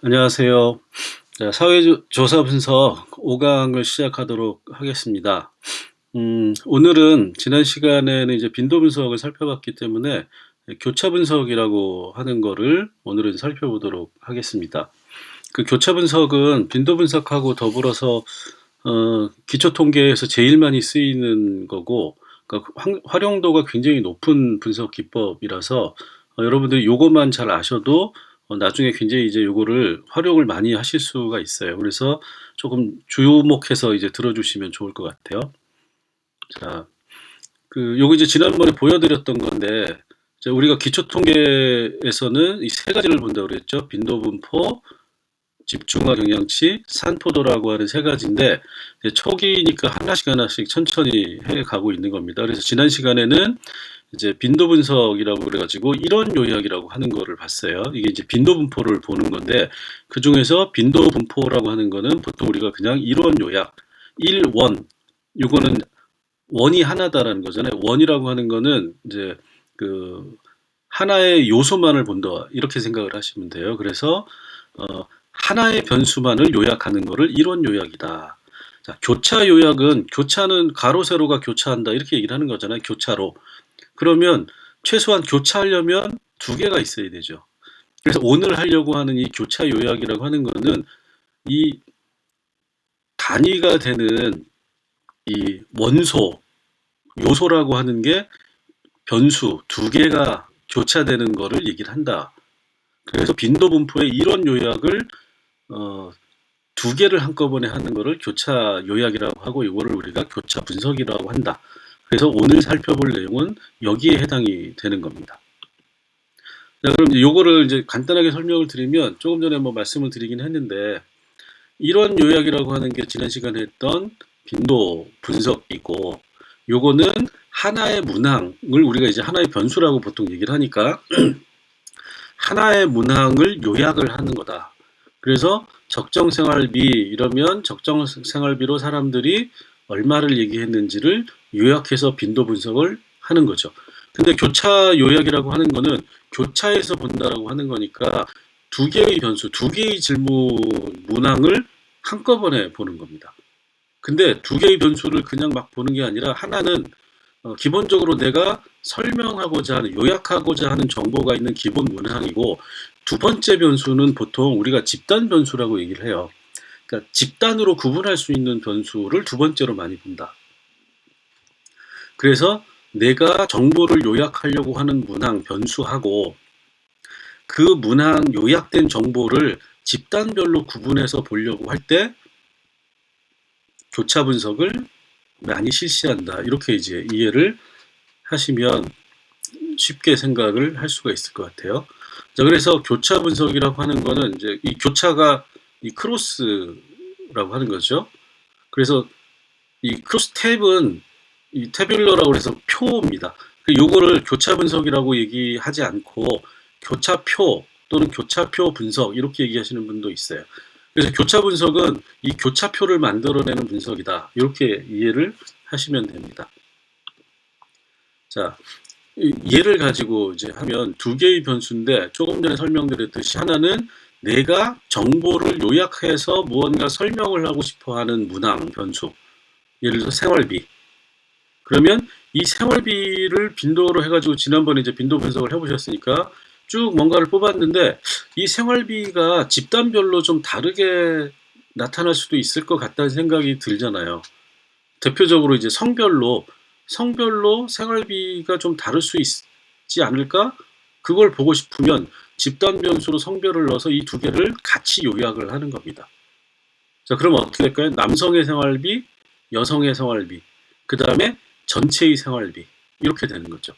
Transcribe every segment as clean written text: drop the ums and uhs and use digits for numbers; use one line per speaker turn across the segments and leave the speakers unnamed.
안녕하세요. 자, 사회조사 분석 5강을 시작하도록 하겠습니다. 오늘은 지난 시간에는 이제 빈도 분석을 살펴봤기 때문에 교차 분석이라고 하는 거를 오늘은 살펴보도록 하겠습니다. 그 교차 분석은 빈도 분석하고 더불어서 기초 통계에서 제일 많이 쓰이는 거고, 그러니까 활용도가 굉장히 높은 분석 기법이라서 여러분들이 요것만 잘 아셔도 나중에 굉장히 이제 요거를 활용을 많이 하실 수가 있어요. 그래서 조금 주목해서 이제 들어주시면 좋을 것 같아요. 자, 요거 이제 지난번에 보여드렸던 건데, 이제 우리가 기초 통계에서는 이 세 가지를 본다고 그랬죠. 빈도 분포, 집중화 경향치, 산포도라고 하는 세 가지인데, 이제 초기니까 하나씩 천천히 해 가고 있는 겁니다. 그래서 지난 시간에는 이제 빈도 분석이라고 그래가지고 이런 요약이라고 하는 거를 봤어요. 이게 이제 빈도 분포를 보는 건데, 그 중에서 빈도 분포라고 하는 거는 보통 우리가 그냥 이론 요약, 1, 원, 이거는 원이 하나다라는 거잖아요. 원이라고 하는 거는 이제 그 하나의 요소만을 본다, 이렇게 생각을 하시면 돼요. 그래서 하나의 변수만을 요약하는 거를 이론 요약이다. 자, 교차 요약은, 교차는 가로 세로가 교차한다 이렇게 얘기를 하는 거잖아요. 교차로. 그러면 최소한 교차하려면 두 개가 있어야 되죠. 그래서 오늘 하려고 하는 이 교차 요약이라고 하는 거는 이 단위가 되는 이 원소, 요소라고 하는 게 변수 두 개가 교차되는 거를 얘기를 한다. 그래서 빈도 분포의 이런 요약을 두 개를 한꺼번에 하는 거를 교차 요약이라고 하고, 이거를 우리가 교차 분석이라고 한다. 그래서 오늘 살펴볼 내용은 여기에 해당이 되는 겁니다. 자, 그럼 이제 요거를 이제 간단하게 설명을 드리면, 조금 전에 뭐 말씀을 드리긴 했는데, 이런 요약이라고 하는 게 지난 시간에 했던 빈도 분석이고, 요거는 하나의 문항을 우리가 이제 하나의 변수라고 보통 얘기를 하니까 하나의 문항을 요약을 하는 거다. 그래서 적정생활비 이러면 적정생활비로 사람들이 얼마를 얘기했는지를 요약해서 빈도 분석을 하는 거죠. 근데 교차 요약이라고 하는 거는 교차에서 본다라고 하는 거니까 두 개의 변수, 두 개의 질문 문항을 한꺼번에 보는 겁니다. 근데 두 개의 변수를 그냥 막 보는 게 아니라, 하나는 기본적으로 내가 설명하고자 하는, 요약하고자 하는 정보가 있는 기본 문항이고, 두 번째 변수는 보통 우리가 집단 변수라고 얘기를 해요. 그러니까 집단으로 구분할 수 있는 변수를 두 번째로 많이 본다. 그래서 내가 정보를 요약하려고 하는 문항 변수하고, 그 문항 요약된 정보를 집단별로 구분해서 보려고 할 때 교차 분석을 많이 실시한다. 이렇게 이제 이해를 하시면 쉽게 생각을 할 수가 있을 것 같아요. 자, 그래서 교차 분석이라고 하는 거는 이제 이 교차가 이 크로스라고 하는 거죠. 그래서 이 크로스 탭은 이 태뷸러라고 해서 표입니다. 요거를 교차 분석이라고 얘기하지 않고 교차표 또는 교차표 분석 이렇게 얘기하시는 분도 있어요. 그래서 교차 분석은 이 교차표를 만들어내는 분석이다. 이렇게 이해를 하시면 됩니다. 자, 얘를 가지고 이제 하면 두 개의 변수인데, 조금 전에 설명드렸듯이 하나는 내가 정보를 요약해서 무언가 설명을 하고 싶어 하는 문항 변수. 예를 들어서 생활비. 그러면 이 생활비를 빈도로 해가지고 지난번에 이제 빈도 분석을 해보셨으니까 쭉 뭔가를 뽑았는데, 이 생활비가 집단별로 좀 다르게 나타날 수도 있을 것 같다는 생각이 들잖아요. 대표적으로 이제 성별로 생활비가 좀 다를 수 있지 않을까? 그걸 보고 싶으면 집단 변수로 성별을 넣어서 이 두 개를 같이 요약을 하는 겁니다. 자, 그러면 어떻게 될까요? 남성의 생활비, 여성의 생활비, 그 다음에 전체의 생활비, 이렇게 되는 거죠.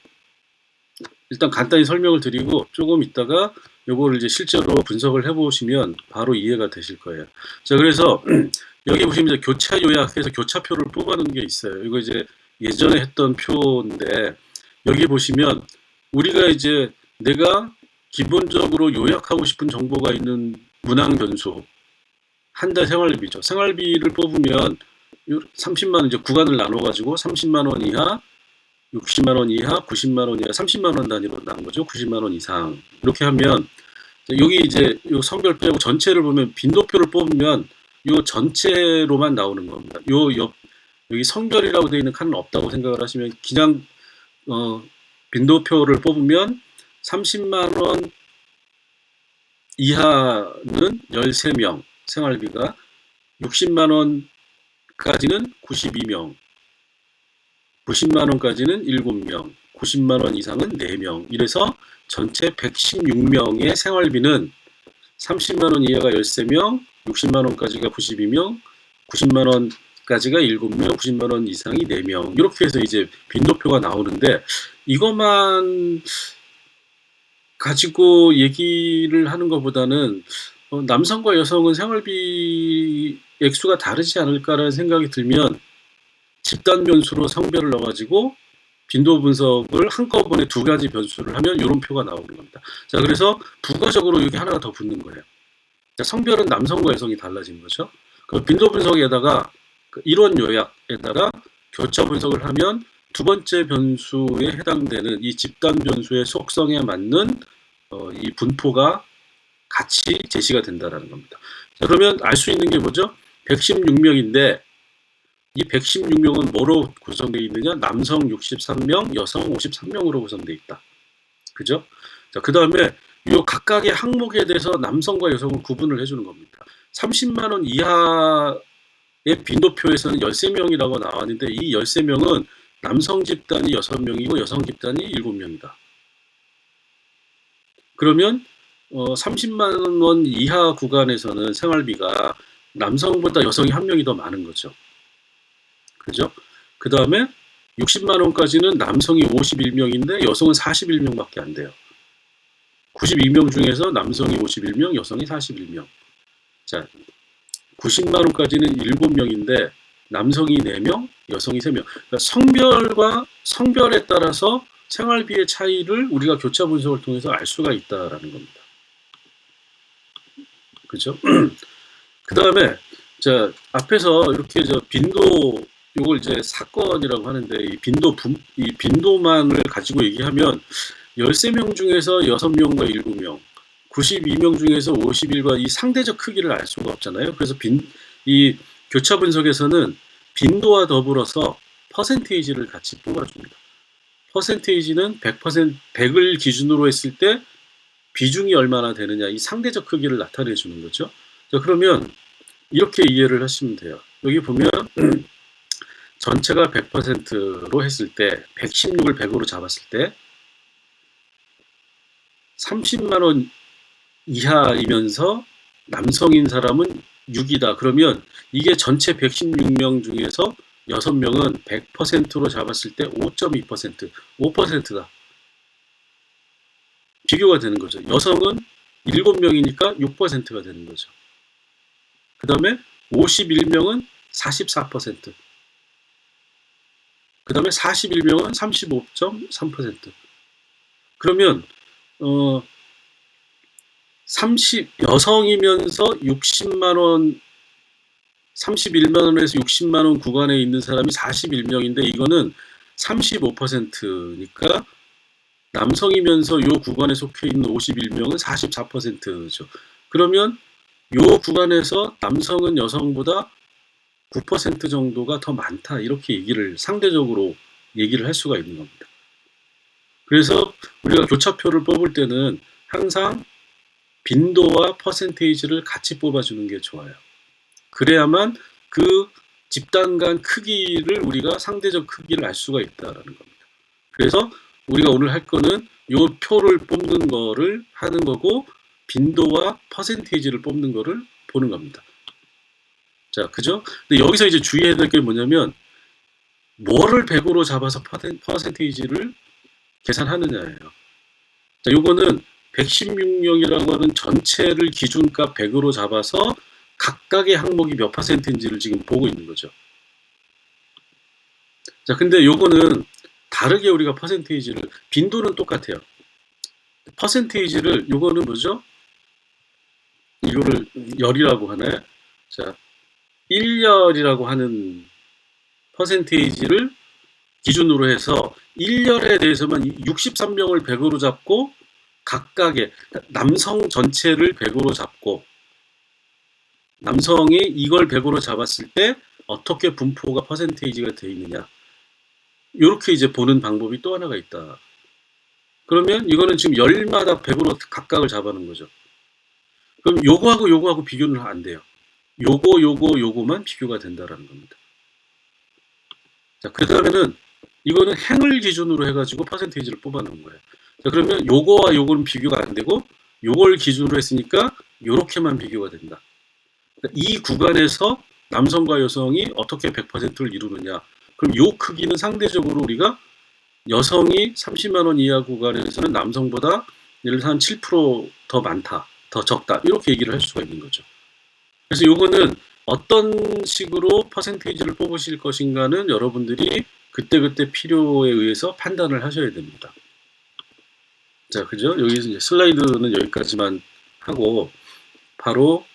일단 간단히 설명을 드리고 조금 있다가 요거를 이제 실제로 분석을 해보시면 바로 이해가 되실 거예요. 자, 그래서 여기 보시면 이제 교차 요약해서 교차표를 뽑아놓은 게 있어요. 이거 이제 예전에 했던 표인데, 여기 보시면 우리가 이제 내가 기본적으로 요약하고 싶은 정보가 있는 문항 변수, 한 달 생활비죠. 생활비를 뽑으면 30만 원, 이제 구간을 나눠가지고 30만 원 이하, 60만 원 이하, 90만 원 이하, 30만 원 단위로 나온 거죠. 90만 원 이상. 이렇게 하면 여기 이제 요 성별 빼고 전체를 보면 빈도표를 뽑으면 요 전체로만 나오는 겁니다. 여기 성별이라고 되어 있는 칸은 없다고 생각을 하시면 그냥 빈도표를 뽑으면 30만 원 이하는 13명 생활비가, 60만 원까지는 92명, 90만 원까지는 7명, 90만 원 이상은 4명. 이래서 전체 116명의 생활비는 30만 원 이하가 13명, 60만 원까지가 92명, 90만 원까지가 7명, 90만 원 이상이 4명. 이렇게 해서 이제 빈도표가 나오는데, 이것만 가지고 얘기를 하는 것보다는 남성과 여성은 생활비 액수가 다르지 않을까라는 생각이 들면 집단 변수로 성별을 넣어가지고 빈도 분석을 한꺼번에 두 가지 변수를 하면 이런 표가 나오는 겁니다. 자, 그래서 부가적으로 여기 하나가 더 붙는 거예요. 자, 성별은 남성과 여성이 달라진 거죠. 그 빈도 분석에다가 그 이론 요약에다가 교차 분석을 하면 두 번째 변수에 해당되는 이 집단 변수의 속성에 맞는 이 분포가 같이 제시가 된다라는 겁니다. 자, 그러면 알 수 있는 게 뭐죠? 116명인데 이 116명은 뭐로 구성되어 있느냐? 남성 63명, 여성 53명으로 구성되어 있다. 그죠? 자, 그 다음에 이 각각의 항목에 대해서 남성과 여성을 구분을 해주는 겁니다. 30만 원 이하의 빈도표에서는 13명이라고 나왔는데 이 13명은 남성 집단이 6명이고 여성 집단이 7명이다. 그러면 30만 원 이하 구간에서는 생활비가 남성보다 여성이 한 명이 더 많은 거죠. 그죠? 그 다음에 60만 원까지는 남성이 51명인데 여성은 41명밖에 안 돼요. 92명 중에서 남성이 51명, 여성이 41명. 자, 90만 원까지는 7명인데 남성이 4명, 여성이 3명. 그러니까 성별에 따라서 생활비의 차이를 우리가 교차 분석을 통해서 알 수가 있다라는 겁니다. 그죠? 그 다음에 자, 앞에서 이렇게 빈도 요걸 이제 사건이라고 하는데 이 빈도만을 가지고 얘기하면 13명 중에서 6명과 7명, 92명 중에서 51과 이 상대적 크기를 알 수가 없잖아요. 그래서 이 교차 분석에서는 빈도와 더불어서 퍼센테이지를 같이 뽑아줍니다. 퍼센테이지는 100을 기준으로 했을 때 비중이 얼마나 되느냐, 이 상대적 크기를 나타내 주는 거죠. 자, 그러면 이렇게 이해를 하시면 돼요. 여기 보면 전체가 100%로 했을 때 116을 100으로 잡았을 때 30만 원 이하이면서 남성인 사람은 6이다. 그러면 이게 전체 116명 중에서 6명은 100%로 잡았을 때 5.2%, 5%다. 비교가 되는 거죠. 여성은 7명이니까 6%가 되는 거죠. 그 다음에 51명은 44%. 그 다음에 41명은 35.3%. 그러면 여성이면서 60만 원, 31만 원에서 60만 원 구간에 있는 사람이 41명인데 이거는 35%니까 남성이면서 요 구간에 속해 있는 51명은 44%죠. 그러면 요 구간에서 남성은 여성보다 9% 정도가 더 많다. 이렇게 상대적으로 얘기를 할 수가 있는 겁니다. 그래서 우리가 교차표를 뽑을 때는 항상 빈도와 퍼센테이지를 같이 뽑아주는 게 좋아요. 그래야만 그 집단 간 크기를 우리가 상대적 크기를 알 수가 있다라는 겁니다. 그래서 우리가 오늘 할 거는 요 표를 뽑는 거를 하는 거고 빈도와 퍼센테이지를 뽑는 거를 보는 겁니다. 자, 그죠? 근데 여기서 이제 주의해야 될 게 뭐냐면 뭐를 100으로 잡아서 퍼센테이지를 계산하느냐예요. 자, 요거는 116명이라고 하는 전체를 기준값 100으로 잡아서 각각의 항목이 몇 퍼센트인지를 지금 보고 있는 거죠. 자, 근데 요거는 다르게 우리가 퍼센테이지를, 빈도는 똑같아요. 퍼센테이지를, 요거는 뭐죠? 이거를 열이라고 하나요? 자, 1열이라고 하는 퍼센테이지를 기준으로 해서 1열에 대해서만 63명을 100으로 잡고 각각의 남성 전체를 100으로 잡고 남성이 이걸 100으로 잡았을 때 어떻게 분포가 퍼센테이지가 돼 있느냐. 이렇게 이제 보는 방법이 또 하나가 있다. 그러면 이거는 지금 열마다 100으로 각각을 잡아놓은 거죠. 그럼 요거하고 요거하고 비교는 안 돼요. 요거만 비교가 된다라는 겁니다. 자, 그다음에는 이거는 행을 기준으로 해가지고 퍼센테이지를 뽑아놓은 거예요. 자, 그러면 요거와 요거는 비교가 안 되고 요걸 기준으로 했으니까 요렇게만 비교가 된다. 그러니까 이 구간에서 남성과 여성이 어떻게 100%를 이루느냐. 그럼 요 크기는 상대적으로 우리가 여성이 30만 원 이하 구간에서는 남성보다 예를 들어서 한 7% 더 많다, 더 적다 이렇게 얘기를 할 수가 있는 거죠. 그래서 요거는 어떤 식으로 퍼센테이지를 뽑으실 것인가는 여러분들이 그때그때 필요에 의해서 판단을 하셔야 됩니다. 자, 그죠? 여기 이제 슬라이드는 여기까지만 하고 바로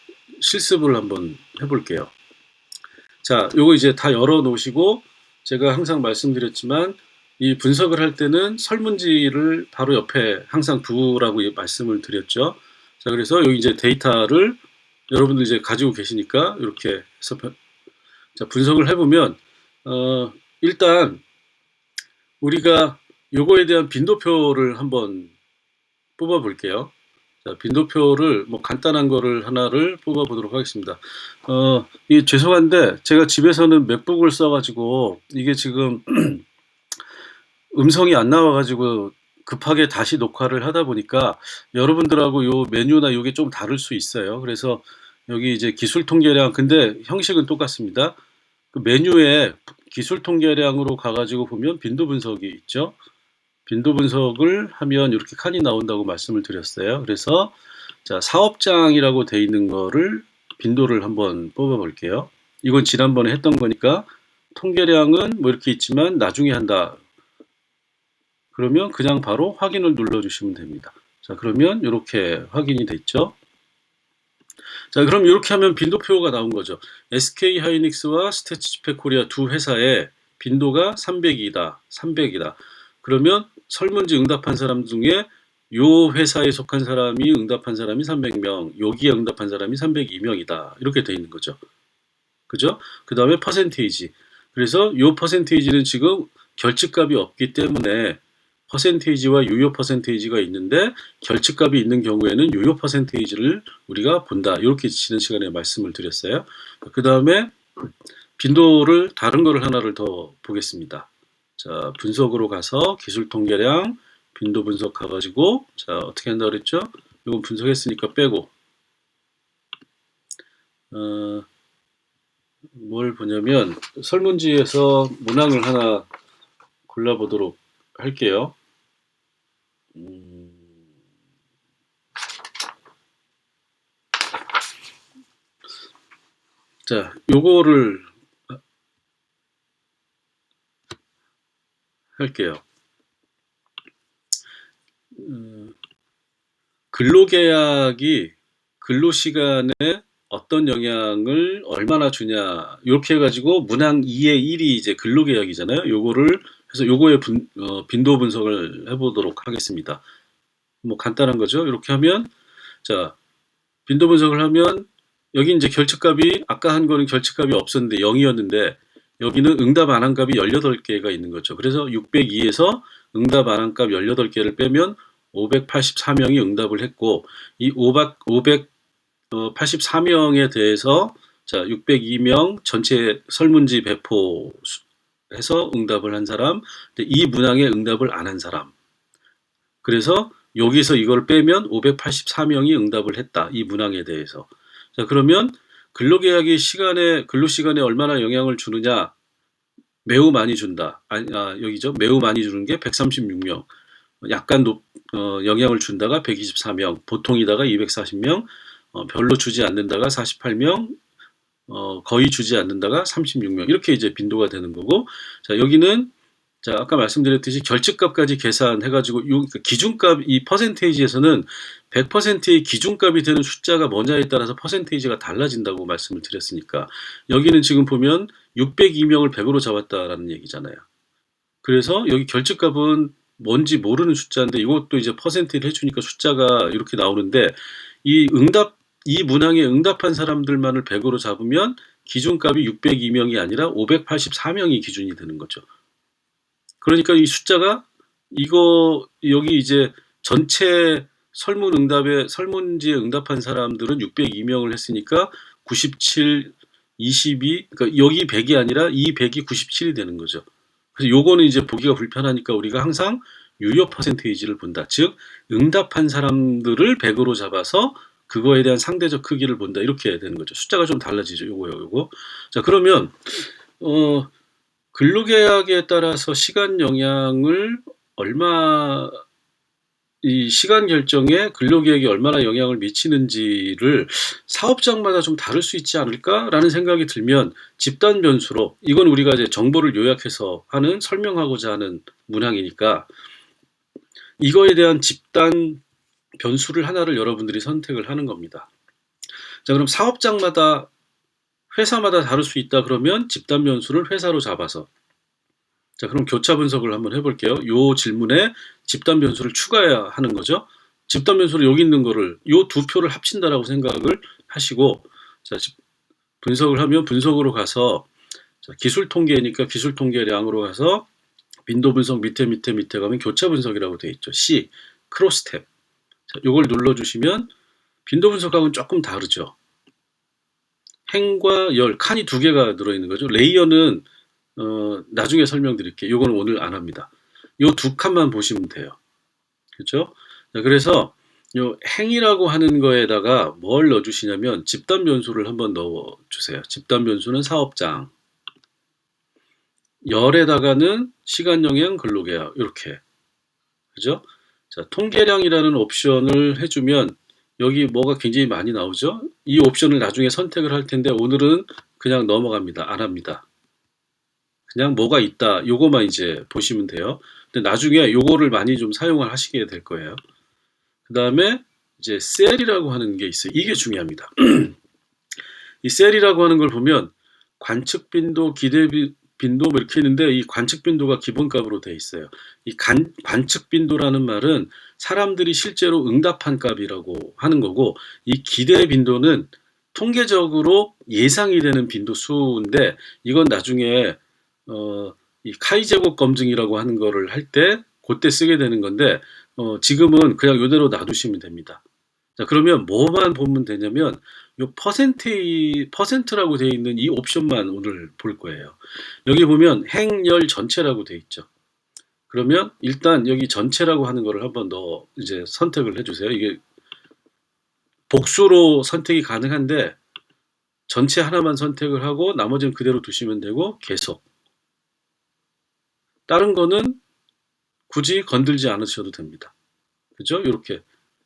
실습을 한번 해볼게요. 자, 요거 이제 다 열어 놓으시고 제가 항상 말씀드렸지만 이 분석을 할 때는 설문지를 바로 옆에 항상 두라고 말씀을 드렸죠. 자, 그래서 여기 이제 데이터를 여러분들 이제 가지고 계시니까 이렇게 해서 자, 분석을 해보면 일단 우리가 요거에 대한 빈도표를 한번 뽑아 볼게요. 자, 빈도표를 뭐 간단한 거를 하나를 뽑아 보도록 하겠습니다. 죄송한데 제가 집에서는 맥북을 써가지고 이게 지금 음성이 안 나와가지고 급하게 다시 녹화를 하다 보니까 여러분들하고 요 메뉴나 요게 좀 다를 수 있어요. 그래서 여기 이제 기술 통계량, 근데 형식은 똑같습니다. 그 메뉴에 기술 통계량으로 가가지고 보면 빈도 분석이 있죠. 빈도 분석을 하면 이렇게 칸이 나온다고 말씀을 드렸어요. 그래서 자, 사업장이라고 돼 있는 거를 빈도를 한번 뽑아 볼게요. 이건 지난번에 했던 거니까 통계량은 뭐 이렇게 있지만 나중에 한다. 그러면 그냥 바로 확인을 눌러주시면 됩니다. 자, 그러면 이렇게 확인이 됐죠. 자, 그럼 이렇게 하면 빈도표가 나온 거죠. SK 하이닉스와 스태치스펙 코리아 두 회사의 빈도가 300이다. 300이다. 그러면 설문지 응답한 사람 중에 요 회사에 속한 사람이 응답한 사람이 300명, 여기에 응답한 사람이 302명이다. 이렇게 돼 있는 거죠. 그죠? 그 다음에 퍼센테이지. 그래서 요 퍼센테이지는 지금 결집값이 없기 때문에 퍼센테이지와 유효 퍼센테이지가 있는데 결집값이 있는 경우에는 유효 퍼센테이지를 우리가 본다. 이렇게 지난 시간에 말씀을 드렸어요. 그 다음에 빈도를 다른 거를 하나를 더 보겠습니다. 자, 분석으로 가서 기술 통계량 빈도 분석 가가지고 자, 어떻게 한다 그랬죠? 이건 분석했으니까 빼고 뭘 보냐면 설문지에서 문항을 하나 골라보도록 할게요. 자, 요거를 할게요. 근로계약이 근로시간에 어떤 영향을 얼마나 주냐 이렇게 해가지고 문항 2의 1이 이제 근로계약이잖아요. 요거를 해서 요거의 빈도 분석을 해보도록 하겠습니다. 뭐 간단한 거죠. 이렇게 하면 자, 빈도 분석을 하면 여기 이제 결측값이 아까 한 거는 결측값이 없었는데 0이었는데 여기는 응답 안 한 값이 18개가 있는 거죠. 그래서 602에서 응답 안 한 값 18개를 빼면 584명이 응답을 했고 이 584명에 대해서 자, 602명 전체 설문지 배포해서 응답을 한 사람, 이 문항에 응답을 안 한 사람. 그래서 여기서 이걸 빼면 584명이 응답을 했다. 이 문항에 대해서. 자, 그러면 근로계약이 근로시간에 얼마나 영향을 주느냐? 매우 많이 준다. 여기죠. 매우 많이 주는 게 136명. 약간 영향을 준다가 124명. 보통이다가 240명. 별로 주지 않는다가 48명. 거의 주지 않는다가 36명. 이렇게 이제 빈도가 되는 거고. 자, 여기는 자, 아까 말씀드렸듯이 결집값까지 계산해가지고 기준값, 이 퍼센테이지에서는 100%의 기준값이 되는 숫자가 뭐냐에 따라서 퍼센테이지가 달라진다고 말씀을 드렸으니까 여기는 지금 보면 602명을 100으로 잡았다라는 얘기잖아요. 그래서 여기 결집값은 뭔지 모르는 숫자인데 이것도 이제 퍼센트를 해주니까 숫자가 이렇게 나오는데 이 문항에 응답한 사람들만을 100으로 잡으면 기준값이 602명이 아니라 584명이 기준이 되는 거죠. 그러니까 이 숫자가 여기 이제 전체 설문지에 응답한 사람들은 602명을 했으니까 97, 22, 그러니까 여기 100이 아니라 이 100이 97이 되는 거죠. 그래서 요거는 이제 보기가 불편하니까 우리가 항상 유효 퍼센테이지를 본다. 즉, 응답한 사람들을 100으로 잡아서 그거에 대한 상대적 크기를 본다. 이렇게 되는 거죠. 숫자가 좀 달라지죠. 요거. 자, 그러면, 근로계약에 따라서 시간 영향을 이 시간 결정에 근로계획이 얼마나 영향을 미치는지를 사업장마다 좀 다를 수 있지 않을까라는 생각이 들면 집단 변수로, 이건 우리가 이제 정보를 요약해서 설명하고자 하는 문항이니까 이거에 대한 집단 변수를 하나를 여러분들이 선택을 하는 겁니다. 자, 그럼 사업장마다 회사마다 다를 수 있다 그러면 집단 변수를 회사로 잡아서, 자, 그럼 교차 분석을 한번 해볼게요. 요 질문에 집단 변수를 추가해야 하는 거죠. 집단 변수를 여기 있는 거를 요 두 표를 합친다라고 생각을 하시고, 자, 분석을 하면 분석으로 가서, 자, 기술 통계니까 기술 통계량으로 가서 빈도 분석 밑에 가면 교차 분석이라고 되어 있죠. C, 크로스탭. 자, 요걸 눌러주시면 빈도 분석하고는 조금 다르죠. 행과 열, 칸이 두 개가 들어있는 거죠. 레이어는 나중에 설명드릴게요. 요거는 오늘 안 합니다. 요 두 칸만 보시면 돼요. 그렇죠? 자, 그래서 요 행이라고 하는 거에다가 뭘 넣어주시냐면 집단 변수를 한번 넣어주세요. 집단 변수는 사업장, 열에다가는 시간 영향 근로계약, 이렇게. 그죠? 자, 통계량이라는 옵션을 해주면 여기 뭐가 굉장히 많이 나오죠? 이 옵션을 나중에 선택을 할 텐데 오늘은 그냥 넘어갑니다. 안 합니다. 그냥 뭐가 있다. 요거만 이제 보시면 돼요. 근데 나중에 요거를 많이 좀 사용을 하시게 될 거예요. 그 다음에 이제 셀이라고 하는 게 있어요. 이게 중요합니다. 이 셀이라고 하는 걸 보면 관측 빈도, 기대 빈도 뭐 이렇게 있는데 이 관측 빈도가 기본값으로 돼 있어요. 이 관측 빈도라는 말은 사람들이 실제로 응답한 값이라고 하는 거고, 이 기대 빈도는 통계적으로 예상이 되는 빈도 수인데 이건 나중에 이 카이 제곱 검증이라고 하는 거를 할 때 그때 쓰게 되는 건데 지금은 그냥 이대로 놔두시면 됩니다. 자, 그러면 뭐만 보면 되냐면 요 퍼센트라고 되어 있는 이 옵션만 오늘 볼 거예요. 여기 보면 행열 전체라고 되어 있죠. 그러면 일단 여기 전체라고 하는 거를 한번 더 이제 선택을 해주세요. 이게 복수로 선택이 가능한데 전체 하나만 선택을 하고 나머지는 그대로 두시면 되고, 계속. 다른 거는 굳이 건들지 않으셔도 됩니다. 그죠? 이렇게.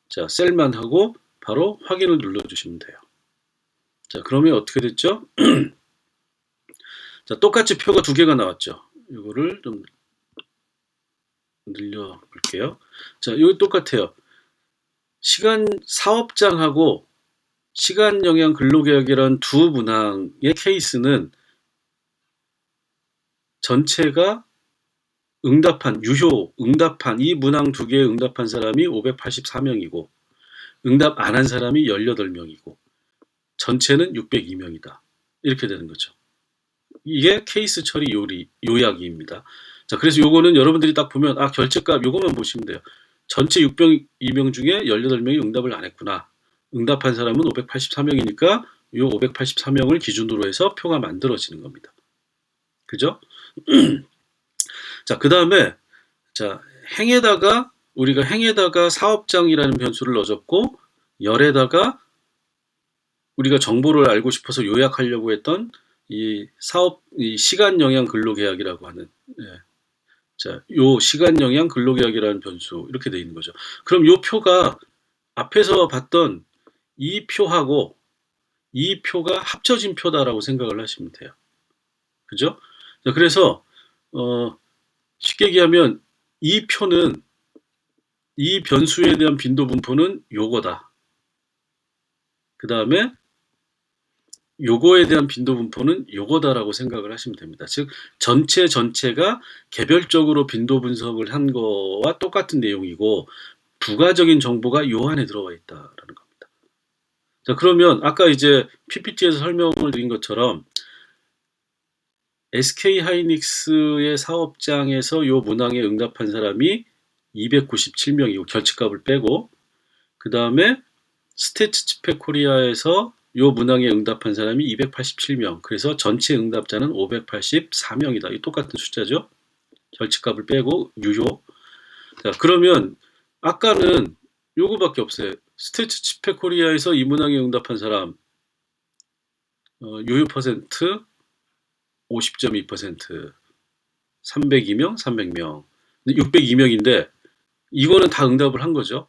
자, 셀만 하고 바로 확인을 눌러주시면 돼요. 자, 그러면 어떻게 됐죠? 자, 똑같이 표가 두 개가 나왔죠. 이거를 좀 늘려 볼게요. 자, 여기 똑같아요. 사업장하고 시간 영향 근로계약이라는 두 문항의 케이스는 전체가 응답한 이 문항 두 개에 응답한 사람이 584명이고 응답 안 한 사람이 18명이고 전체는 602명이다. 이렇게 되는 거죠. 이게 케이스 처리 요약입니다. 자, 그래서 요거는 여러분들이 딱 보면 결제값 요거만 보시면 돼요. 전체 602명 중에 18명이 응답을 안 했구나. 응답한 사람은 584명이니까 요 584명을 기준으로 해서 표가 만들어지는 겁니다. 그죠? 자, 그 다음에 우리가 행에다가 사업장이라는 변수를 넣어줬고 열에다가 우리가 정보를 알고 싶어서 요약하려고 했던 이 시간 영향 근로계약이라고 하는, 자, 요 시간 영향 근로계약이라는 변수 이렇게 돼 있는 거죠. 그럼 요 표가 앞에서 봤던 이 표하고 이 표가 합쳐진 표다라고 생각을 하시면 돼요. 그죠? 자, 그래서 쉽게 얘기하면 이 표는 이 변수에 대한 빈도 분포는 요거다. 그 다음에 요거에 대한 빈도 분포는 요거다라고 생각을 하시면 됩니다. 즉 전체가 개별적으로 빈도 분석을 한 거와 똑같은 내용이고 부가적인 정보가 요 안에 들어가 있다라는 겁니다. 자, 그러면 아까 이제 PPT에서 설명을 드린 것처럼 SK 하이닉스의 사업장에서 요 문항에 응답한 사람이 297명이고 결집값을 빼고, 그 다음에 스태츠치페 코리아에서 요 문항에 응답한 사람이 287명. 그래서 전체 응답자는 584명이다. 이 똑같은 숫자죠. 결집값을 빼고 유효. 자, 그러면 아까는 요거밖에 없어요. 스태츠치페 코리아에서 이 문항에 응답한 사람 유효 퍼센트 50.2%, 302명, 300명, 602명인데 이거는 다 응답을 한 거죠.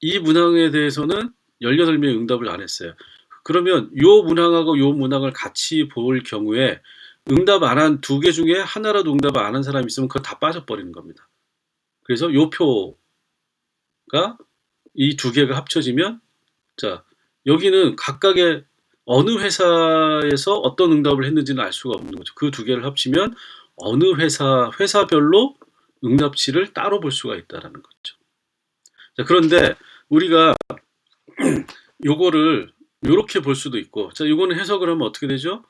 이 문항에 대해서는 18명이 응답을 안 했어요. 그러면 요 문항하고 요 문항을 같이 볼 경우에 응답 안 한 두 개 중에 하나라도 응답 안 한 사람이 있으면 그거 다 빠져버리는 겁니다. 그래서 요 표가 이 두 개가 합쳐지면, 자, 여기는 각각의 어느 회사에서 어떤 응답을 했는지는 알 수가 없는 거죠. 그 두 개를 합치면 어느 회사별로 응답치를 따로 볼 수가 있다라는 거죠. 자, 그런데 우리가 요거를 요렇게 볼 수도 있고, 자, 요거는 해석을 하면 어떻게 되죠?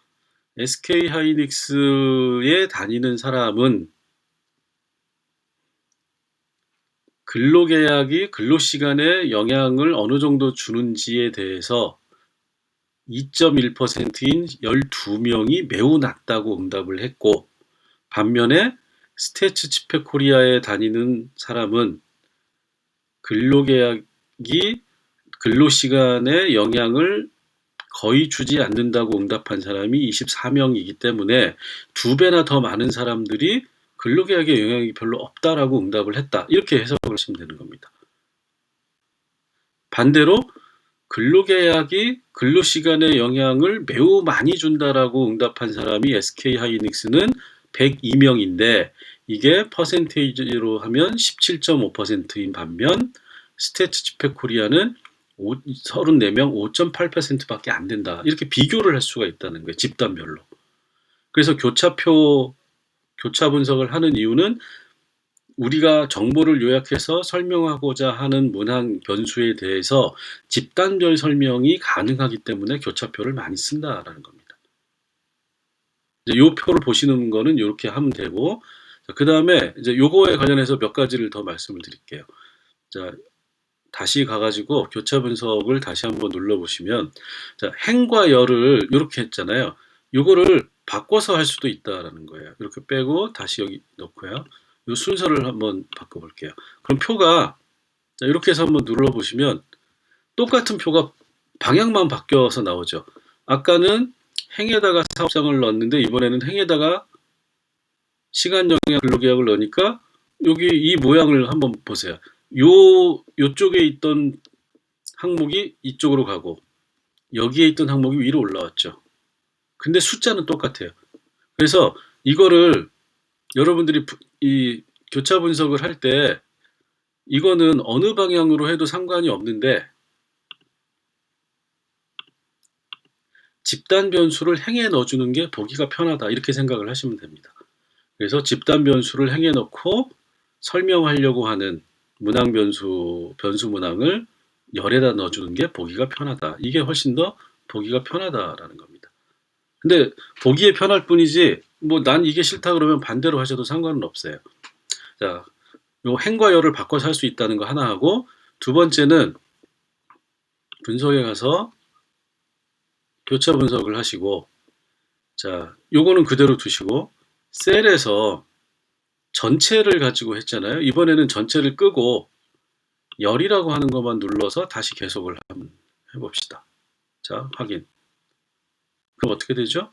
SK 하이닉스에 다니는 사람은 근로계약이 근로시간에 영향을 어느 정도 주는지에 대해서 2.1%인 12명이 매우 낮다고 응답을 했고, 반면에 스태츠치페 코리아에 다니는 사람은 근로계약이 근로시간에 영향을 거의 주지 않는다고 응답한 사람이 24명이기 때문에 2배나 더 많은 사람들이 근로계약에 영향이 별로 없다라고 응답을 했다. 이렇게 해석을 하시면 되는 겁니다. 반대로 근로계약이 근로시간에 영향을 매우 많이 준다라고 응답한 사람이 SK 하이닉스는 102명인데 이게 퍼센테이지로 하면 17.5%인 반면 스태츠치페 코리아는 34명 5.8%밖에 안 된다. 이렇게 비교를 할 수가 있다는 거예요. 집단별로. 그래서 교차 분석을 하는 이유는 우리가 정보를 요약해서 설명하고자 하는 문항 변수에 대해서 집단별 설명이 가능하기 때문에 교차표를 많이 쓴다라는 겁니다. 이제 요 표를 보시는 거는 이렇게 하면 되고, 그 다음에 이제 요거에 관련해서 몇 가지를 더 말씀을 드릴게요. 자, 다시 가가지고 교차 분석을 다시 한번 눌러보시면, 자, 행과 열을 이렇게 했잖아요. 요거를 바꿔서 할 수도 있다라는 거예요. 이렇게 빼고 다시 여기 넣고요. 요 순서를 한번 바꿔볼게요. 그럼 표가, 자, 이렇게 해서 한번 눌러보시면 똑같은 표가 방향만 바뀌어서 나오죠. 아까는 행에다가 사업장을 넣었는데 이번에는 행에다가 시간 영향 근로계약을 넣으니까 여기 이 모양을 한번 보세요. 요쪽에 있던 항목이 이쪽으로 가고 여기에 있던 항목이 위로 올라왔죠. 근데 숫자는 똑같아요. 그래서 이거를 여러분들이 이 교차 분석을 할 때 이거는 어느 방향으로 해도 상관이 없는데 집단 변수를 행에 넣어주는 게 보기가 편하다. 이렇게 생각을 하시면 됩니다. 그래서 집단 변수를 행에 넣고 설명하려고 하는 문항 변수 문항을 열에다 넣어주는 게 보기가 편하다. 이게 훨씬 더 보기가 편하다라는 겁니다. 근데 보기에 편할 뿐이지 뭐 난 이게 싫다 그러면 반대로 하셔도 상관은 없어요. 자, 요 행과 열을 바꿔서 할 수 있다는 거 하나 하고, 두 번째는 분석에 가서 교차 분석을 하시고, 자, 요거는 그대로 두시고 셀에서 전체를 가지고 했잖아요. 이번에는 전체를 끄고 열이라고 하는 것만 눌러서 다시 계속을 한번 해봅시다. 자, 확인. 그럼 어떻게 되죠?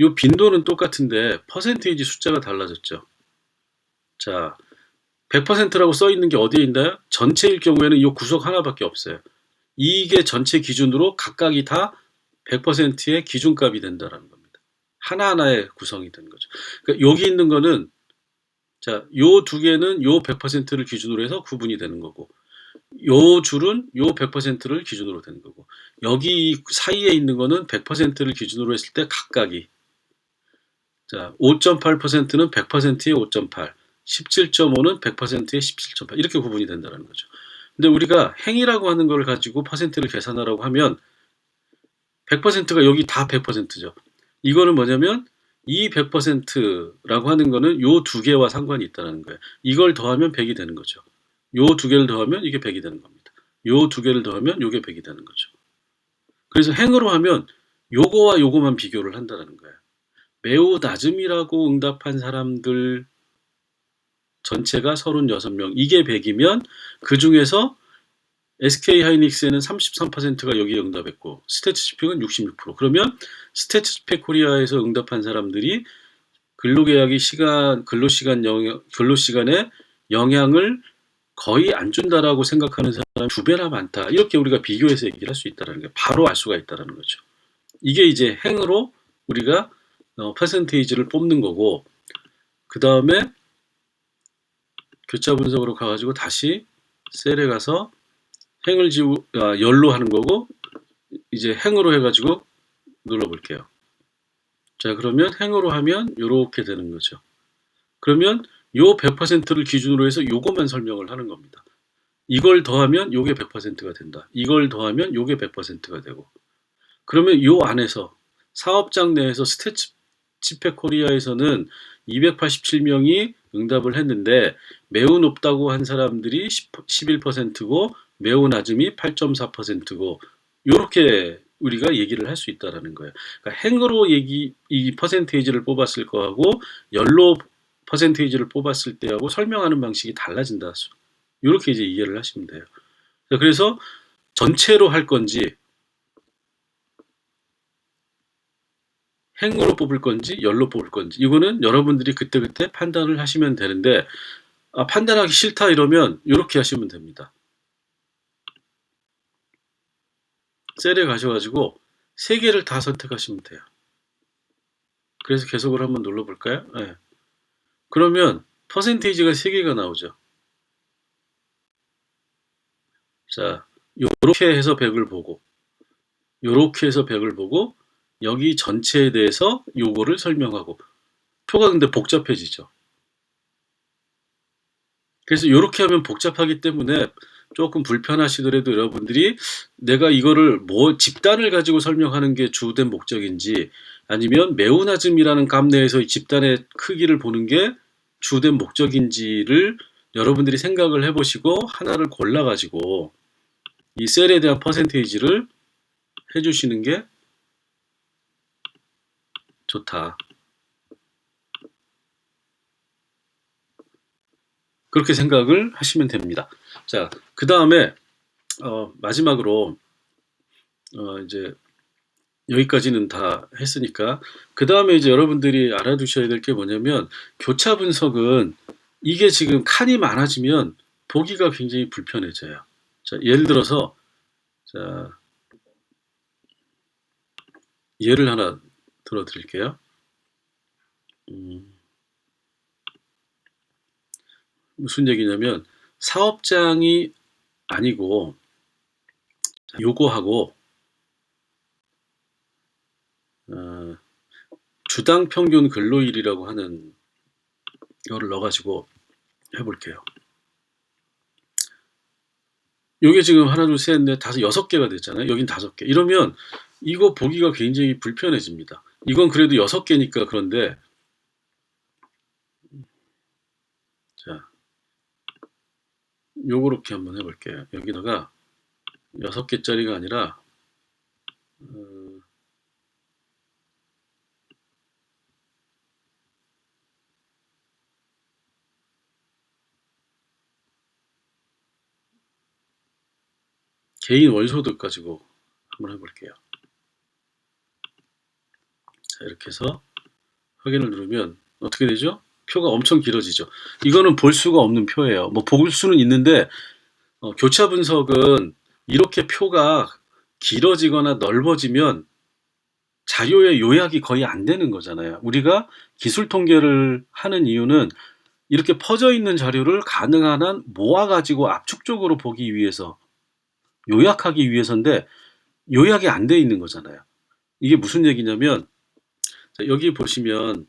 요 빈도는 똑같은데 퍼센테이지 숫자가 달라졌죠. 자, 100%라고 써 있는 게 어디에 있나요? 전체일 경우에는 이 구석 하나밖에 없어요. 이게 전체 기준으로 각각이 다 100%의 기준값이 된다는 겁니다. 하나하나의 구성이 되는 거죠. 그러니까 여기 있는 거는, 자, 요 두 개는 요 100%를 기준으로 해서 구분이 되는 거고, 요 줄은 요 100%를 기준으로 되는 거고, 여기 사이에 있는 거는 100%를 기준으로 했을 때 각각이. 자, 5.8%는 100%의 5.8, 17.5는 100%의 17.8 이렇게 구분이 된다는 거죠. 근데 우리가 행이라고 하는 걸 가지고 퍼센트를 계산하라고 하면 100%가 여기 다 100%죠. 이거는 뭐냐면 이 100%라고 하는 거는 요 두 개와 상관이 있다는 거예요. 이걸 더하면 100이 되는 거죠. 요 두 개를 더하면 이게 100이 되는 겁니다. 요 두 개를 더하면 요게 100이 되는 거죠. 그래서 행으로 하면 요거와 요거만 비교를 한다는 거예요. 매우 낮음이라고 응답한 사람들 전체가 36명. 이게 100이면 그 중에서 SK하이닉스에는 33%가 여기에 응답했고 스태츠스펙은 66%. 그러면 스태츠스펙 코리아에서 응답한 사람들이 근로계약이 근로시간에 영향을 거의 안 준다라고 생각하는 사람이 두 배나 많다. 이렇게 우리가 비교해서 얘기를 할 수 있다는 게 바로 알 수가 있다는 거죠. 이게 이제 행으로 우리가 퍼센테이지를 뽑는 거고, 그 다음에 교차 분석으로 가가지고 다시 셀에 가서 열로 하는 거고, 이제 행으로 해가지고 눌러볼게요. 자, 그러면 행으로 하면 이렇게 되는 거죠. 그러면 요 100%를 기준으로 해서 요것만 설명을 하는 겁니다. 이걸 더하면 요게 100%가 된다. 이걸 더하면 요게 100%가 되고. 그러면 요 안에서 사업장 내에서 스태츠스펙 코리아에서는 287명이 응답을 했는데 매우 높다고 한 사람들이 11%고 매우 낮음이 8.4%고 요렇게 우리가 얘기를 할 수 있다라는 거예요. 그러니까 행으로 이 퍼센테이지를 뽑았을 거하고 열로 퍼센테이지를 뽑았을 때하고 설명하는 방식이 달라진다. 이렇게 이제 이해를 하시면 돼요. 그래서 전체로 할 건지 행으로 뽑을 건지 열로 뽑을 건지 이거는 여러분들이 그때그때 판단을 하시면 되는데, 판단하기 싫다 이러면 이렇게 하시면 됩니다. 셀에 가셔가지고 세 개를 다 선택하시면 돼요. 그래서 계속을 한번 눌러볼까요? 네. 그러면 퍼센테이지가 3개가 나오죠. 자, 요렇게 해서 100을 보고 요렇게 해서 100을 보고 여기 전체에 대해서 요거를 설명하고, 표가 근데 복잡해지죠. 그래서 요렇게 하면 복잡하기 때문에 조금 불편하시더라도 여러분들이 내가 이거를 집단을 가지고 설명하는 게 주된 목적인지 아니면 매우 낮음이라는 값 내에서 이 집단의 크기를 보는 게 주된 목적인지를 여러분들이 생각을 해보시고 하나를 골라가지고 이 셀에 대한 퍼센테이지를 해주시는 게 좋다. 그렇게 생각을 하시면 됩니다. 자, 그 다음에 마지막으로 이제 여기까지는 다 했으니까 그 다음에 이제 여러분들이 알아두셔야 될 게 뭐냐면 교차 분석은 이게 지금 칸이 많아지면 보기가 굉장히 불편해져요. 자, 예를 들어서 자, 예를 하나 들어 드릴게요. 무슨 얘기냐면 사업장이 아니고 요거하고 주당 평균 근로일이라고 하는 이거를 넣어가지고 해볼게요. 요게 지금 하나, 둘, 셋, 넷, 다섯, 6개가 됐잖아요. 여긴 5개. 이러면 이거 보기가 굉장히 불편해집니다. 이건 그래도 6개니까 그런데 자, 요렇게 한번 해볼게요. 여기다가 6개짜리가 아니라 개인 월소득 가지고 한번 해볼게요. 자, 이렇게 해서 확인을 누르면 어떻게 되죠? 표가 엄청 길어지죠. 이거는 볼 수가 없는 표예요. 뭐 볼 수는 있는데 교차 분석은 이렇게 표가 길어지거나 넓어지면 자료의 요약이 거의 안 되는 거잖아요. 우리가 기술 통계를 하는 이유는 이렇게 퍼져 있는 자료를 가능한 한 모아가지고 압축적으로 보기 위해서, 요약하기 위해서인데 요약이 안 돼 있는 거잖아요. 이게 무슨 얘기냐면 자, 여기 보시면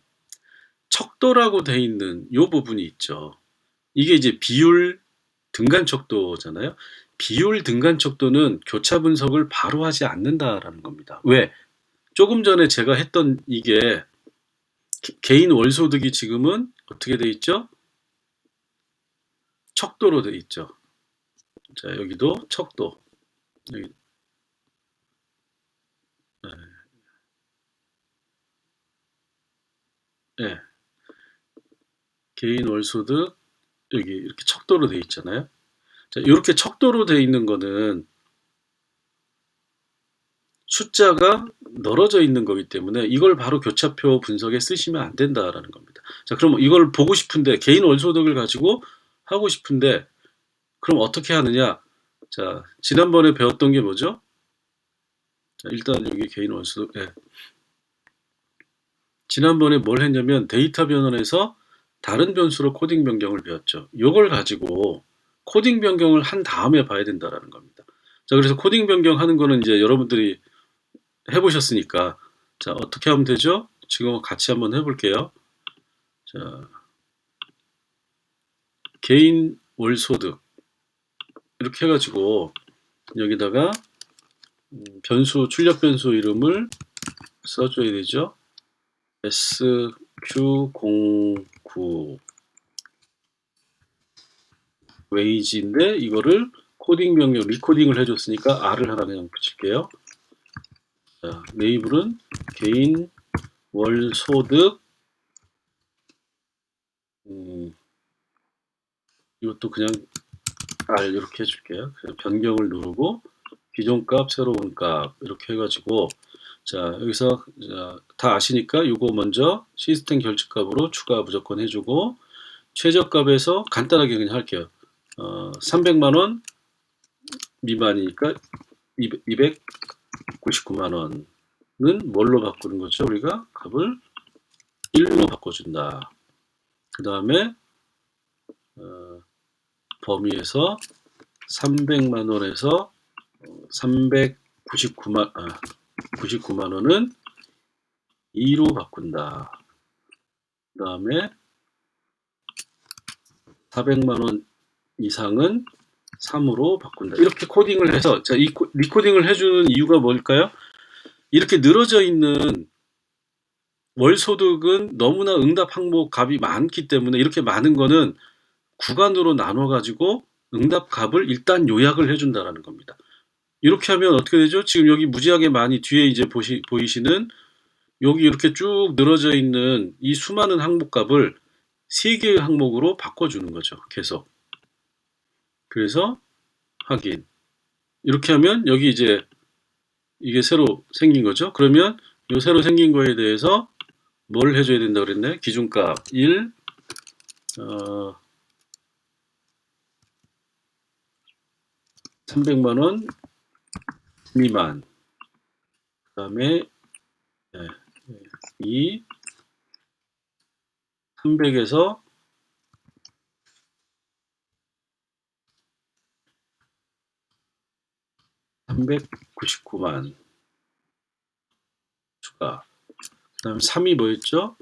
척도라고 돼 있는 요 부분이 있죠. 이게 이제 비율 등간 척도잖아요. 비율 등간 척도는 교차 분석을 바로 하지 않는다라는 겁니다. 왜? 조금 전에 제가 했던 이게 개인 월소득이 지금은 어떻게 돼 있죠? 척도로 돼 있죠. 자, 여기도 척도. 여기, 네. 네. 개인 월소득 여기 이렇게 척도로 돼 있잖아요. 자, 이렇게 척도로 돼 있는 거는 숫자가 넓어져 있는 거기 때문에 이걸 바로 교차표 분석에 쓰시면 안 된다라는 겁니다. 자, 그럼 이걸 보고 싶은데 개인 월소득을 가지고 하고 싶은데 그럼 어떻게 하느냐? 자, 지난번에 배웠던 게 뭐죠? 자, 일단 여기 개인 월소득. 예. 지난번에 뭘 했냐면 데이터 변환에서 다른 변수로 코딩 변경을 배웠죠. 이걸 가지고 코딩 변경을 한 다음에 봐야 된다라는 겁니다. 자, 그래서 코딩 변경하는 거는 이제 여러분들이 해보셨으니까 자, 어떻게 하면 되죠? 지금 같이 한번 해볼게요. 자, 개인 월소득 이렇게 해가지고 여기다가 변수 출력 변수 이름을 써줘야 되죠. SQ09 웨이지인데 이거를 코딩 변경 리코딩을 해줬으니까 R을 하나 그냥 붙일게요. 자, 레이블은 개인 월소득 이것도 그냥 R 이렇게 해줄게요. 그냥 변경을 누르고 기존 값, 새로운 값 이렇게 해가지고 자 여기서 다 아시니까 이거 먼저 시스템 결제값으로 추가 무조건 해주고 최저값에서 간단하게 그냥 할게요. 300만원 미만이니까 299만원은 뭘로 바꾸는 거죠? 우리가 값을 1로 바꿔준다. 그 다음에 범위에서 300만원에서 99만원은 2로 바꾼다. 그 다음에 400만원 이상은 3으로 바꾼다. 이렇게 코딩을 해서 자, 이 리코딩을 해주는 이유가 뭘까요? 이렇게 늘어져 있는 월소득은 너무나 응답 항목 값이 많기 때문에 이렇게 많은 거는 구간으로 나눠 가지고 응답 값을 일단 요약을 해준다라는 겁니다. 이렇게 하면 어떻게 되죠? 지금 여기 무지하게 많이 뒤에 이제 보이시는 여기 이렇게 쭉 늘어져 있는 이 수많은 항목 값을 3개의 항목으로 바꿔주는 거죠. 계속. 그래서 확인. 이렇게 하면 여기 이제 이게 새로 생긴 거죠. 그러면 이 새로 생긴 거에 대해서 뭘 해줘야 된다고 그랬네? 기준값 1, 300만원 미만. 그 다음에 2, 300에서 399만 추가. 그 다음에 3이 뭐였죠?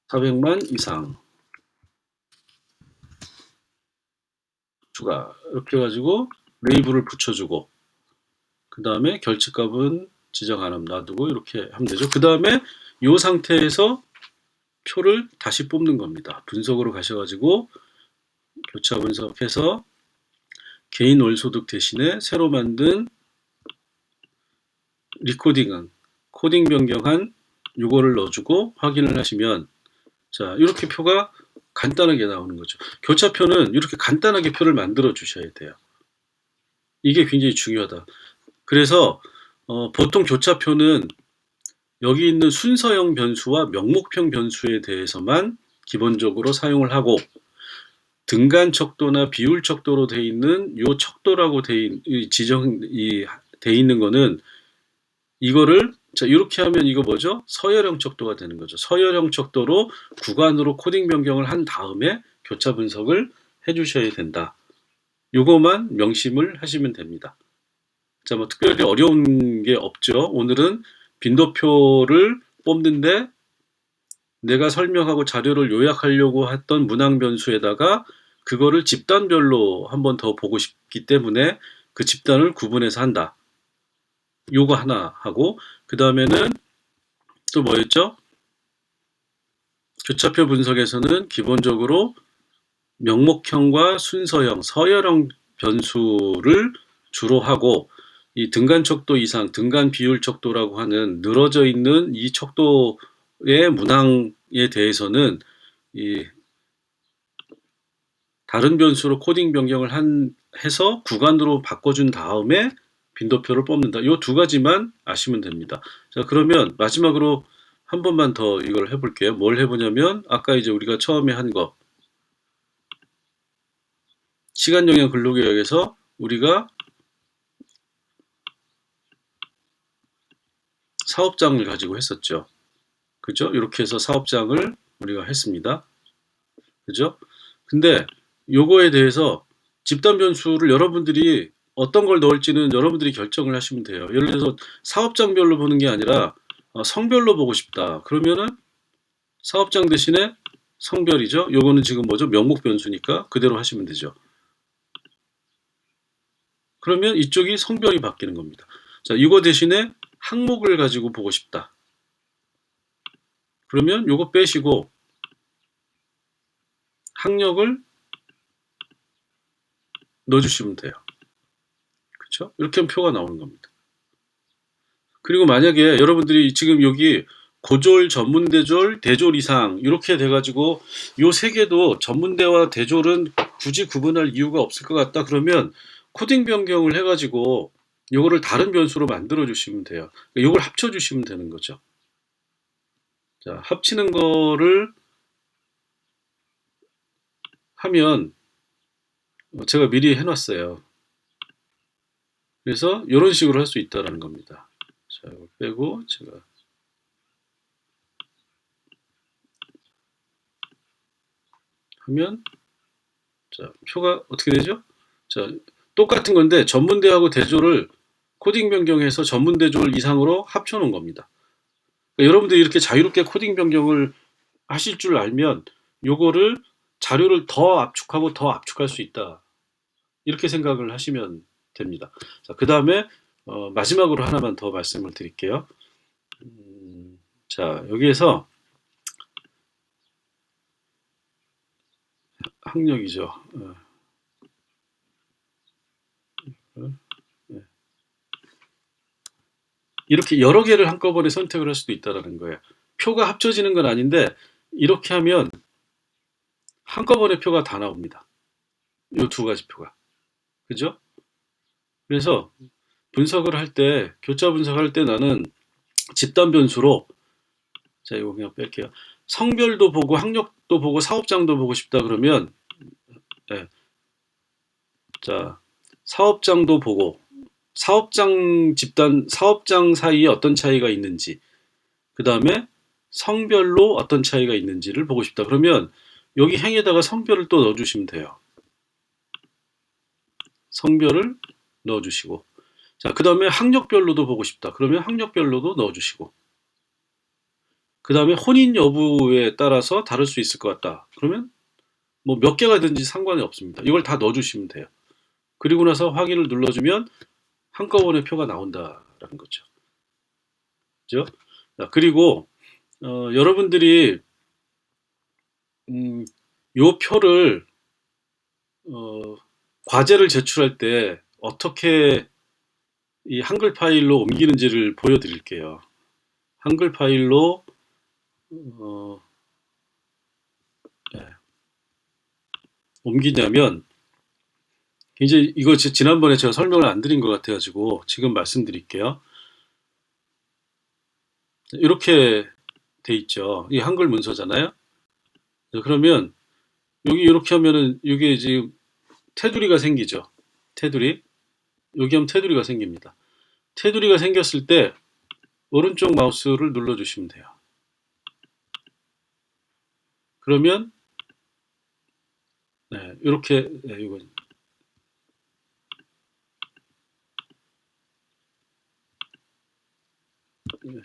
400만 이상 추가. 이렇게 해가지고 레이블을 붙여주고 그 다음에 결제값은 지정 안 하면 놔두고 이렇게 하면 되죠. 그 다음에 이 상태에서 표를 다시 뽑는 겁니다. 분석으로 가셔가지고 교차 분석해서 개인 월소득 대신에 새로 만든 리코딩한 코딩 변경한 요거를 넣어주고 확인을 하시면 자 이렇게 표가 간단하게 나오는 거죠. 교차표는 이렇게 간단하게 표를 만들어 주셔야 돼요. 이게 굉장히 중요하다. 그래서 보통 교차표는 여기 있는 순서형 변수와 명목형 변수에 대해서만 기본적으로 사용을 하고 등간 척도나 비율 척도로 돼 있는 요 척도라고 지정이 돼 있는 거는 이거를 자 이렇게 하면 이거 뭐죠? 서열형 척도가 되는 거죠. 서열형 척도로 구간으로 코딩 변경을 한 다음에 교차 분석을 해주셔야 된다. 요거만 명심을 하시면 됩니다. 자, 뭐 특별히 어려운 게 없죠. 오늘은 빈도표를 뽑는데 내가 설명하고 자료를 요약하려고 했던 문항 변수에다가 그거를 집단별로 한 번 더 보고 싶기 때문에 그 집단을 구분해서 한다. 요거 하나 하고, 그 다음에는 또 뭐였죠? 교차표 분석에서는 기본적으로 명목형과 순서형, 서열형 변수를 주로 하고, 이 등간 척도 이상, 등간 비율 척도라고 하는 늘어져 있는 이 척도의 문항에 대해서는 이 다른 변수로 코딩 변경을 해서 구간으로 바꿔준 다음에 빈도표를 뽑는다. 이 두 가지만 아시면 됩니다. 자, 그러면 마지막으로 한 번만 더 이걸 해볼게요. 뭘 해보냐면 아까 이제 우리가 처음에 한 거, 시간 영역 근로계획에서 우리가 사업장을 가지고 했었죠. 그죠? 이렇게 해서 사업장을 우리가 했습니다. 그죠? 근데 요거에 대해서 집단 변수를 여러분들이 어떤 걸 넣을지는 여러분들이 결정을 하시면 돼요. 예를 들어서 사업장별로 보는 게 아니라 성별로 보고 싶다. 그러면은 사업장 대신에 성별이죠. 요거는 지금 뭐죠? 명목 변수니까 그대로 하시면 되죠. 그러면 이쪽이 성별이 바뀌는 겁니다. 자, 이거 대신에 항목을 가지고 보고 싶다. 그러면 요거 빼시고 학력을 넣어주시면 돼요. 그렇죠? 이렇게 하면 표가 나오는 겁니다. 그리고 만약에 여러분들이 지금 여기 고졸, 전문대졸, 대졸 이상 이렇게 돼가지고 요 세 개도 전문대와 대졸은 굳이 구분할 이유가 없을 것 같다. 그러면 코딩 변경을 해가지고 요거를 다른 변수로 만들어 주시면 돼요. 요걸 합쳐 주시면 되는 거죠. 자, 합치는 거를 하면 제가 미리 해놨어요. 그래서 이런 식으로 할 수 있다라는 겁니다. 자, 이걸 빼고 제가 하면 자, 표가 어떻게 되죠? 자, 똑같은 건데 전문대하고 대졸을 코딩 변경해서 전문대졸 이상으로 합쳐놓은 겁니다. 그러니까 여러분들이 이렇게 자유롭게 코딩 변경을 하실 줄 알면 요거를 자료를 더 압축하고 더 압축할 수 있다. 이렇게 생각을 하시면 됩니다. 자, 그 다음에 마지막으로 하나만 더 말씀을 드릴게요. 자, 여기에서 학력이죠. 네. 이렇게 여러 개를 한꺼번에 선택을 할 수도 있다는 거예요. 표가 합쳐지는 건 아닌데 이렇게 하면 한꺼번에 표가 다 나옵니다. 이 두 가지 표가. 그죠? 그래서 분석을 할 때, 교차 분석할 때 나는 집단 변수로, 자, 이거 그냥 뺄게요. 성별도 보고, 학력도 보고, 사업장도 보고 싶다 그러면, 예, 자, 사업장도 보고, 사업장 집단, 사업장 사이에 어떤 차이가 있는지, 그 다음에 성별로 어떤 차이가 있는지를 보고 싶다. 그러면 여기 행에다가 성별을 또 넣어주시면 돼요. 성별을 넣어주시고, 자, 그 다음에 학력별로도 보고 싶다. 그러면 학력별로도 넣어주시고, 그 다음에 혼인 여부에 따라서 다를 수 있을 것 같다. 그러면 뭐 몇 개가 든지 상관이 없습니다. 이걸 다 넣어주시면 돼요. 그리고 나서 확인을 눌러주면 한꺼번에 표가 나온다라는 거죠. 그죠? 자, 그리고 여러분들이 요 표를 어, 과제를 제출할 때 어떻게 이 한글 파일로 옮기는지를 보여드릴게요. 한글 파일로 어, 네, 옮기냐면 이제 이거 지난번에 제가 설명을 안 드린 것 같아가지고 지금 말씀드릴게요. 이렇게 돼 있죠. 이 한글 문서잖아요. 그러면 여기 이렇게 하면은 이게 지금 테두리가 생기죠. 테두리. 여기 하면 테두리가 생깁니다. 테두리가 생겼을 때 오른쪽 마우스를 눌러주시면 돼요. 그러면 네, 이렇게 네, 이거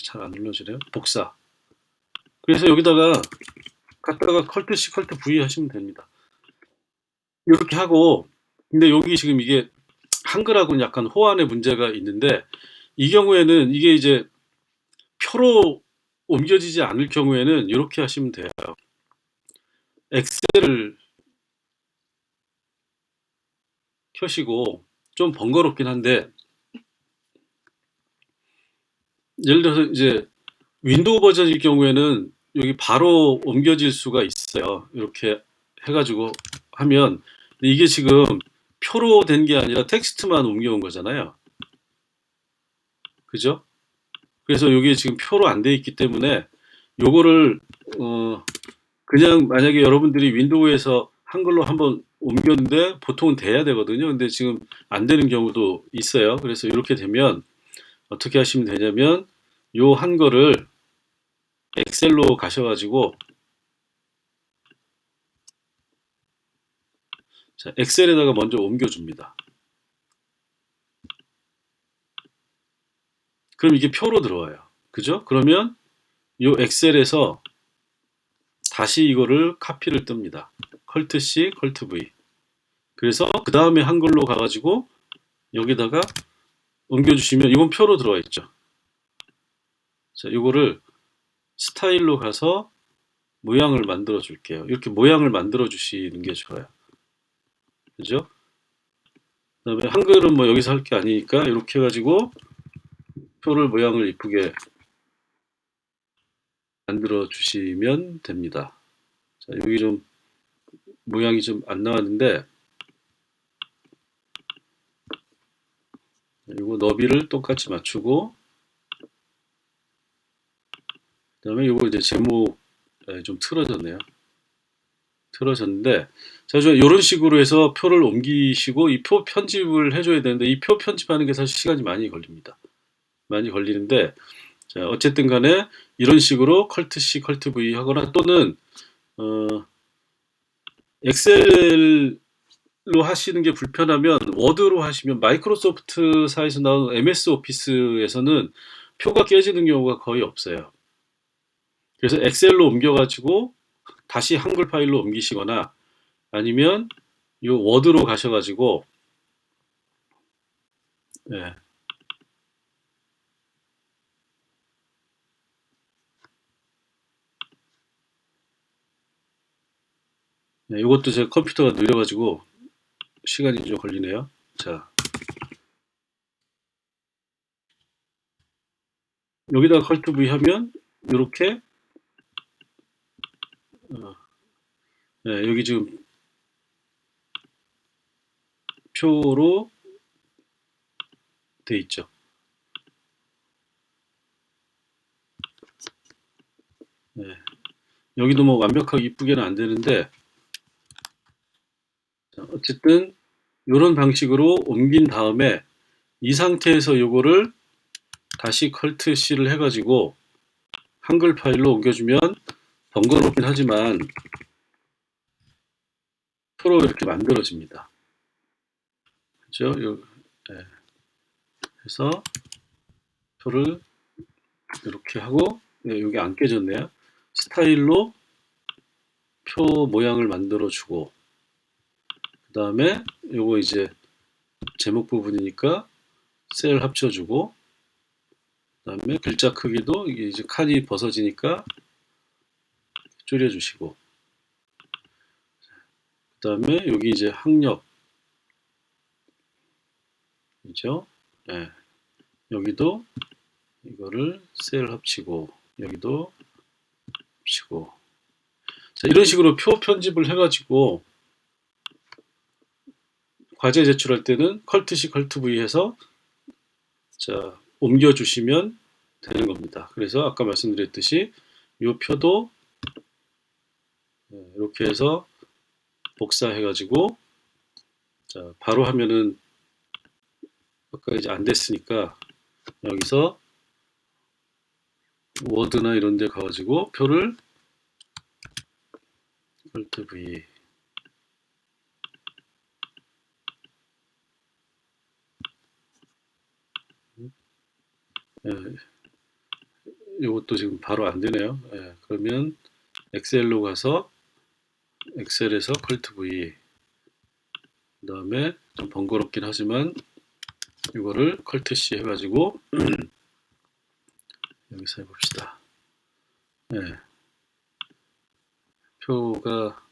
잘 안 눌러지네요. 복사. 그래서 여기다가 갖다가 컬트 C, 컬트 V 하시면 됩니다. 이렇게 하고, 근데 여기 지금 이게 한글하고는 약간 호환의 문제가 있는데, 이 경우에는 이게 이제 표로 옮겨지지 않을 경우에는 이렇게 하시면 돼요. 엑셀을 켜시고, 좀 번거롭긴 한데, 예를 들어서 이제 윈도우 버전일 경우에는 여기 바로 옮겨질 수가 있어요. 이렇게 해가지고 하면, 근데 이게 지금 표로 된 게 아니라 텍스트만 옮겨온 거잖아요. 그죠? 그래서 이게 지금 표로 안 돼 있기 때문에 요거를 어 그냥 만약에 여러분들이 윈도우에서 한글로 한번 옮겼는데 보통은 돼야 되거든요. 근데 지금 안 되는 경우도 있어요. 그래서 이렇게 되면 어떻게 하시면 되냐면 요 한 거를 엑셀로 가셔가지고, 자, 엑셀에다가 먼저 옮겨줍니다. 그럼 이게 표로 들어와요. 그죠? 그러면 요 엑셀에서 다시 이거를 카피를 뜹니다. 컬트 C, 컬트 V. 그래서 그 다음에 한글로 가가지고 여기다가 옮겨주시면 이건 표로 들어와 있죠. 자, 이거를 스타일로 가서 모양을 만들어 줄게요. 이렇게 모양을 만들어 주시는 게 좋아요. 그죠? 그다음에 한글은 뭐 여기서 할 게 아니니까 이렇게 해가지고 표를 모양을 이쁘게 만들어 주시면 됩니다. 자, 여기 좀 모양이 좀 안 나왔는데, 이거 너비를 똑같이 맞추고, 그다음에 이거 이제 제목 좀 틀어졌네요. 틀어졌는데, 자, 이런 식으로 해서 표를 옮기시고 이 표 편집을 해줘야 되는데, 이 표 편집하는 게 사실 시간이 많이 걸립니다. 많이 걸리는데, 자, 어쨌든 간에 이런 식으로 컬트 C, 컬트 V 하거나 또는 어, 엑셀로 하시는 게 불편하면 워드로 하시면, 마이크로소프트사에서 나온 MS 오피스에서는 표가 깨지는 경우가 거의 없어요. 그래서 엑셀로 옮겨가지고 다시 한글 파일로 옮기시거나 아니면 이 워드로 가셔가지고, 예, 네, 이것도 제 컴퓨터가 느려가지고 시간이 좀 걸리네요. 자, 여기다 컬트 V 하면 이렇게 어, 네, 여기 지금 표로 돼 있죠. 네, 여기도 뭐 완벽하게 이쁘게는 안 되는데, 자, 어쨌든 이런 방식으로 옮긴 다음에 이 상태에서 요거를 다시 컬트 C를 해가지고 한글 파일로 옮겨주면 번거롭긴 하지만 표로 이렇게 만들어집니다. 그죠? 네, 해서 표를 이렇게 하고, 네, 여기 안 깨졌네요. 스타일로 표 모양을 만들어 주고, 그 다음에 요거 이제 제목 부분이니까 셀 합쳐주고, 그 다음에 글자 크기도 이게 이제 칸이 벗어지니까 줄여주시고, 그 다음에 여기 이제 학력 이죠. 네, 여기도 이거를 셀 합치고, 여기도 합치고. 자, 이런 식으로 표 편집을 해가지고 과제 제출할 때는 컬트 C, 컬트 V 해서, 자, 옮겨주시면 되는 겁니다. 그래서 아까 말씀드렸듯이 이 표도 이렇게 해서 복사해가지고, 자, 바로 하면은 아까 이제 안 됐으니까 여기서 워드나 이런 데 가가지고 표를 Alt V, 요것도 지금 바로 안 되네요. 예, 그러면 엑셀로 가서 엑셀에서 컬트 V, 그 다음에 좀 번거롭긴 하지만 이거를 컬트 C 해가지고 여기서 해봅시다. 예, 표가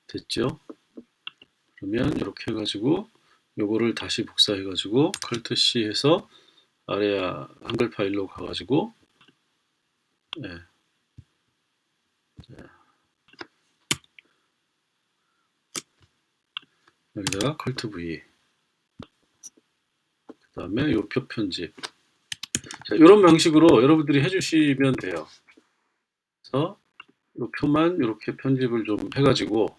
됐죠. 그러면 이렇게 해가지고 요거를 다시 복사해가지고 컬트 C 해서 아래 한글 파일로 가가지고 예, 여기다가 컬트 V, 그 다음에 요 표 편집. 자, 이런 방식으로 여러분들이 해주시면 돼요. 그래서 요 표만 이렇게 편집을 좀 해가지고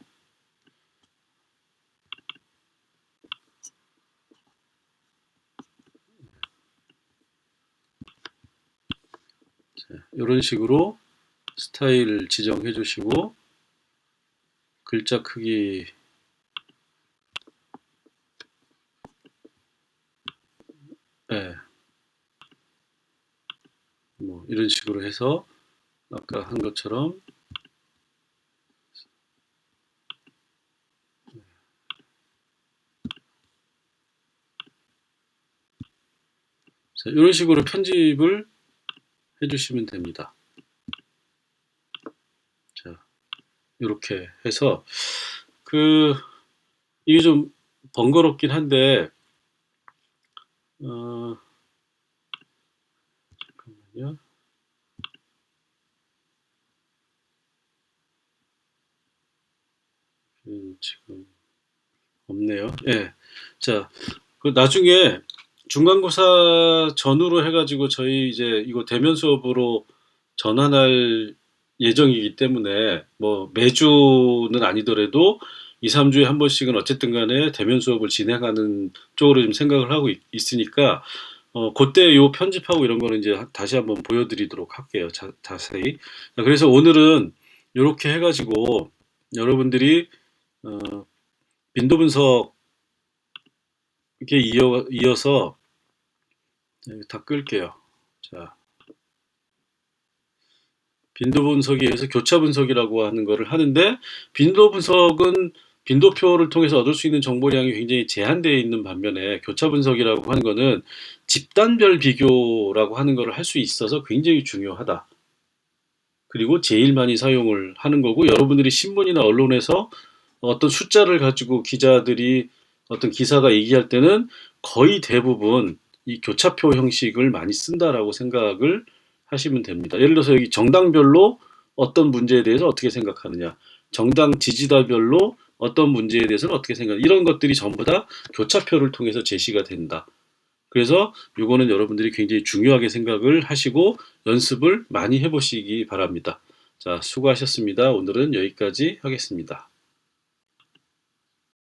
이런 식으로 스타일 지정해 주시고 글자 크기 예, 뭐 이런 식으로 해서 아까 한 것처럼 자, 이런 식으로 편집을 해주시면 됩니다. 자, 이렇게 해서 이게 좀 번거롭긴 한데 잠깐만요. 지금 없네요. 예. 자, 그 나중에 중간고사 전후로 해가지고 저희 이제 이거 대면 수업으로 전환할 예정이기 때문에 뭐 매주는 아니더라도 2, 3주에 한 번씩은 어쨌든 간에 대면 수업을 진행하는 쪽으로 좀 생각을 하고 있으니까 그때 요 편집하고 이런 거는 이제 다시 한번 보여드리도록 할게요. 자세히. 그래서 오늘은 이렇게 해가지고 여러분들이 어, 빈도 분석 이렇게 이어서 다 끌게요. 자, 빈도 분석에 의해서 교차 분석이라고 하는 거를 하는데 빈도 분석은 빈도표를 통해서 얻을 수 있는 정보량이 굉장히 제한되어 있는 반면에 교차 분석이라고 하는 거는 집단별 비교라고 하는 거를 할 수 있어서 굉장히 중요하다. 그리고 제일 많이 사용을 하는 거고 여러분들이 신문이나 언론에서 어떤 숫자를 가지고 기자들이 어떤 기사가 얘기할 때는 거의 대부분 이 교차표 형식을 많이 쓴다라고 생각을 하시면 됩니다. 예를 들어서 여기 정당별로 어떤 문제에 대해서 어떻게 생각하느냐, 정당 지지자별로 어떤 문제에 대해서는 어떻게 생각하느냐, 이런 것들이 전부 다 교차표를 통해서 제시가 된다. 그래서 이거는 여러분들이 굉장히 중요하게 생각을 하시고 연습을 많이 해보시기 바랍니다. 자, 수고하셨습니다. 오늘은 여기까지 하겠습니다.